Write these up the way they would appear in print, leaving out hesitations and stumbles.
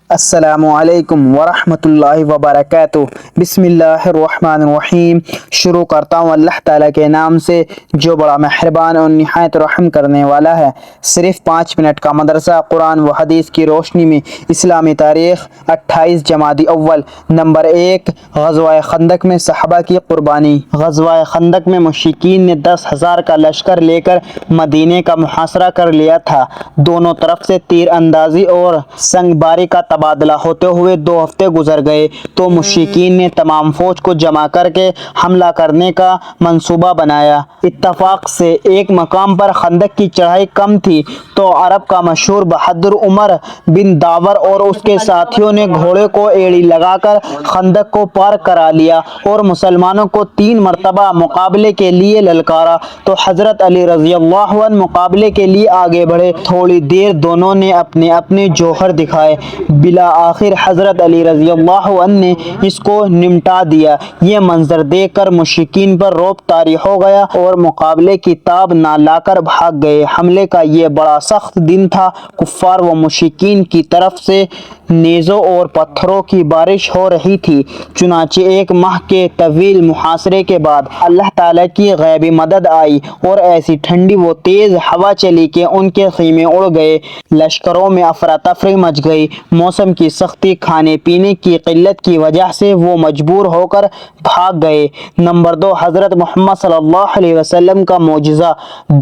السلام علیکم ورحمۃ اللہ وبرکاتہ۔ بسم اللہ الرحمن الرحیم۔ شروع کرتا ہوں اللہ تعالیٰ کے نام سے جو بڑا مہربان اور نہایت رحم کرنے والا ہے۔ صرف 5 منٹ کا مدرسہ قرآن و حدیث کی روشنی میں اسلامی تاریخ 28 جمادی اول۔ نمبر 1، غزوہ خندق میں صحابہ کی قربانی۔ غزوہ خندق میں مشرکین نے 10,000 کا لشکر لے کر مدینے کا محاصرہ کر لیا تھا۔ دونوں طرف سے تیر اندازی اور سنگ باری کا تبادلہ ہوتے ہوئے 2 ہفتے گزر گئے تو مشرکین نے تمام فوج کو جمع کر کے حملہ کرنے کا منصوبہ بنایا۔ اتفاق سے ایک مقام پر خندق کی چڑھائی کم تھی تو عرب کا مشہور بہادر عمر بن داور اور اس کے ساتھیوں نے گھوڑے کو ایڑی لگا کر خندق کو پار کرا لیا اور مسلمانوں کو 3 مرتبہ مقابلے کے لیے للکارا تو حضرت علی رضی اللہ عنہ مقابلے کے لیے آگے بڑھے۔ تھوڑی دیر دونوں نے اپنے اپنے جوہر دکھائے، بالآخر حضرت علی رضی اللہ عنہ نے اس کو نمٹا دیا۔ یہ منظر دیکھ کر مشرکین پر رعب طاری ہو گیا اور مقابلے کی تاب نہ لا کر بھاگ گئے۔ حملے کا یہ بڑا سخت دن تھا۔ کفار و مشرکین کی طرف سے نیزوں اور پتھروں کی بارش ہو رہی تھی۔ چنانچہ 1 ماہ کے طویل محاصرے کے بعد اللہ تعالیٰ کی غیبی مدد آئی اور ایسی ٹھنڈی و تیز ہوا چلی کہ ان کے خیمے اڑ گئے۔ لشکروں میں افراتفری مچ گئی۔ موسم کی سختی، کھانے پینے کی قلت کی وجہ سے وہ مجبور ہو کر بھاگ گئے۔ نمبر 2، حضرت محمد صلی اللہ علیہ وسلم کا معجزہ،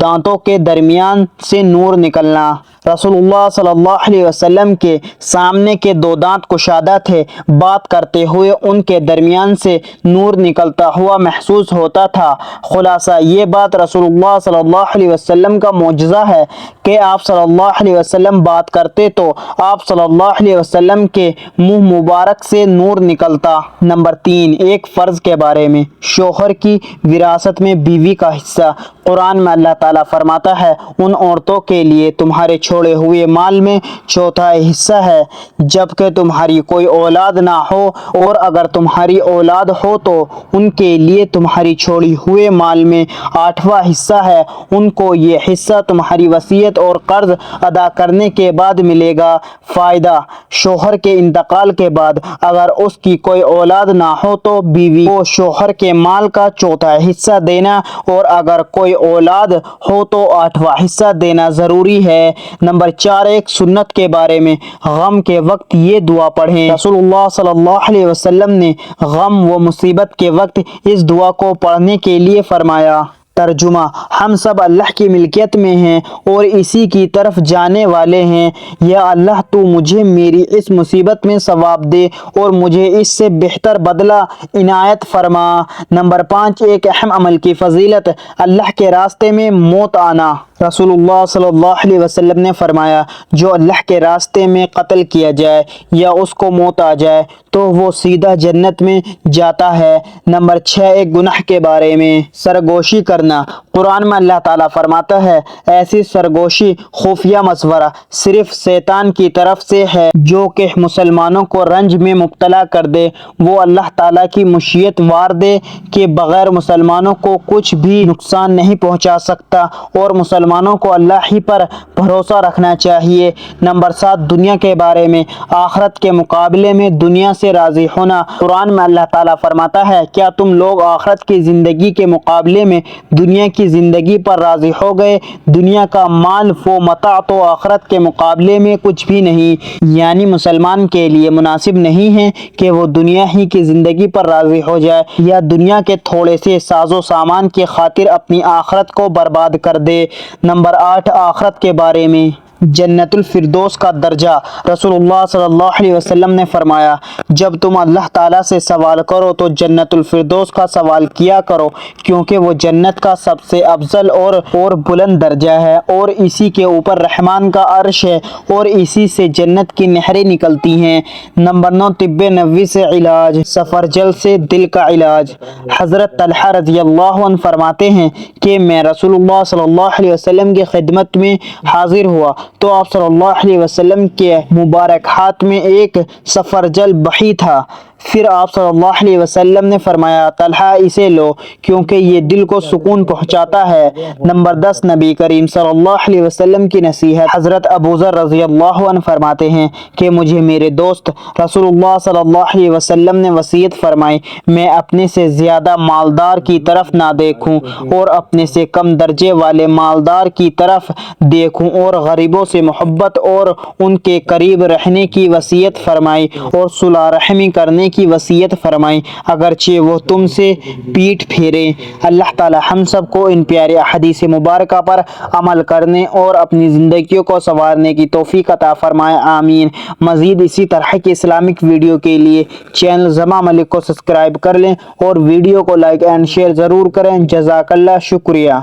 دانتوں کے درمیان سے نور نکلنا۔ رسول اللہ صلی اللہ علیہ وسلم کے سامنے کے 2 دانت کشادہ تھے۔ بات کرتے ہوئے ان کے درمیان سے نور نکلتا ہوا محسوس ہوتا تھا۔ خلاصہ یہ بات رسول اللہ صلی اللہ علیہ وسلم کا معجزہ ہے کہ آپ صلی اللہ علیہ وسلم بات کرتے تو آپ صلی اللہ علیہ وسلم کے منہ مبارک سے نور نکلتا۔ نمبر 3، ایک فرض کے بارے میں، شوہر کی وراثت میں بیوی کا حصہ۔ قرآن میں اللہ تعالیٰ فرماتا ہے، ان عورتوں کے لیے تمہارے چھوڑے ہوئے مال میں 1/4 حصہ ہے جبکہ تمہاری کوئی اولاد نہ ہو، اور اگر تمہاری اولاد ہو تو ان کے لیے تمہاری چھوڑی ہوئے مال میں 8واں حصہ ہے۔ ان کو یہ حصہ تمہاری وصیت اور قرض ادا کرنے کے بعد ملے گا۔ فائدہ: شوہر کے انتقال کے بعد اگر اس کی کوئی اولاد نہ ہو تو بیوی کو شوہر کے مال کا 1/4 حصہ دینا، اور اگر کوئی اولاد ہو تو 8واں حصہ دینا ضروری ہے۔ نمبر 4، ایک سنت کے بارے میں، غم کے وقت یہ دعا پڑھیں۔ رسول اللہ صلی اللہ علیہ وسلم نے غم و مصیبت کے وقت اس دعا کو پڑھنے کے لیے فرمایا۔ ترجمہ: ہم سب اللہ کی ملکیت میں ہیں اور اسی کی طرف جانے والے ہیں۔ یا اللہ، تو مجھے میری اس مصیبت میں ثواب دے اور مجھے اس سے بہتر بدلہ عنایت فرما۔ نمبر 5، ایک اہم عمل کی فضیلت، اللہ کے راستے میں موت آنا۔ رسول اللہ صلی اللہ علیہ وسلم نے فرمایا، جو اللہ کے راستے میں قتل کیا جائے یا اس کو موت آ جائے تو وہ سیدھا جنت میں جاتا ہے۔ نمبر 6، ایک گناہ کے بارے میں، سرگوشی کرنا۔ قرآن میں اللہ تعالیٰ فرماتا ہے، ایسی سرگوشی، خفیہ مشورہ صرف شیطان کی طرف سے ہے جو کہ مسلمانوں کو رنج میں مبتلا کر دے۔ وہ اللہ تعالیٰ کی مشیت وار دے کہ بغیر مسلمانوں کو کچھ بھی نقصان نہیں پہنچا سکتا، اور مسلمانوں کو اللہ ہی پر بھروسہ رکھنا چاہیے۔ نمبر 7، دنیا کے بارے میں، آخرت کے مقابلے میں دنیا سے راضی ہونا۔ قرآن میں اللہ تعالیٰ فرماتا ہے، کیا تم لوگ آخرت کی زندگی کے مقابلے میں دنیا کی زندگی پر راضی ہو گئے؟ دنیا کا مال و متاع تو آخرت کے مقابلے میں کچھ بھی نہیں، یعنی مسلمان کے لیے مناسب نہیں ہے کہ وہ دنیا ہی کی زندگی پر راضی ہو جائے یا دنیا کے تھوڑے سے ساز و سامان کی خاطر اپنی آخرت کو برباد کر دے۔ نمبر 8، آخرت کے بارے میں، جنت الفردوس کا درجہ۔ رسول اللہ صلی اللہ علیہ وسلم نے فرمایا، جب تم اللہ تعالیٰ سے سوال کرو تو جنت الفردوس کا سوال کیا کرو، کیونکہ وہ جنت کا سب سے افضل اور بلند درجہ ہے، اور اسی کے اوپر رحمان کا عرش ہے، اور اسی سے جنت کی نہریں نکلتی ہیں۔ نمبر 9، طب نبوی سے علاج، سفرجل سے دل کا علاج۔ حضرت طلحہ رضی اللہ عنہ فرماتے ہیں کہ میں رسول اللہ صلی اللہ علیہ وسلم کی خدمت میں حاضر ہوا تو آپ صلی اللہ علیہ وسلم کے مبارک ہاتھ میں ایک سفرجل بہی تھا۔ پھر آپ صلی اللہ علیہ وسلم نے فرمایا طلحہ اسے لو کیونکہ یہ دل کو سکون پہنچاتا ہے۔ نمبر 10 نبی کریم صلی اللہ علیہ وسلم کی نصیحت۔ حضرت ابو ذر رضی اللہ عنہ فرماتے ہیں کہ مجھے میرے دوست رسول اللہ صلی اللہ علیہ وسلم نے وصیت فرمائی میں اپنے سے زیادہ مالدار کی طرف نہ دیکھوں اور اپنے سے کم درجے والے مالدار کی طرف دیکھوں، اور غریبوں سے محبت اور ان کے قریب رہنے کی وصیت فرمائی اور صلح رحمی کرنے کی وصیت فرمائی اگرچہ وہ تم سے پیٹھ پھیرے۔ اللہ تعالی ہم سب کو ان پیارے احادیث مبارکہ پر عمل کرنے اور اپنی زندگیوں کو سنوارنے کی توفیق عطا فرمائے، آمین۔ مزید اسی طرح کی اسلامک ویڈیو کے لیے چینل زما ملک کو سبسکرائب کر لیں اور ویڈیو کو لائک اینڈ شیئر ضرور کریں۔ جزاک اللہ، شکریہ۔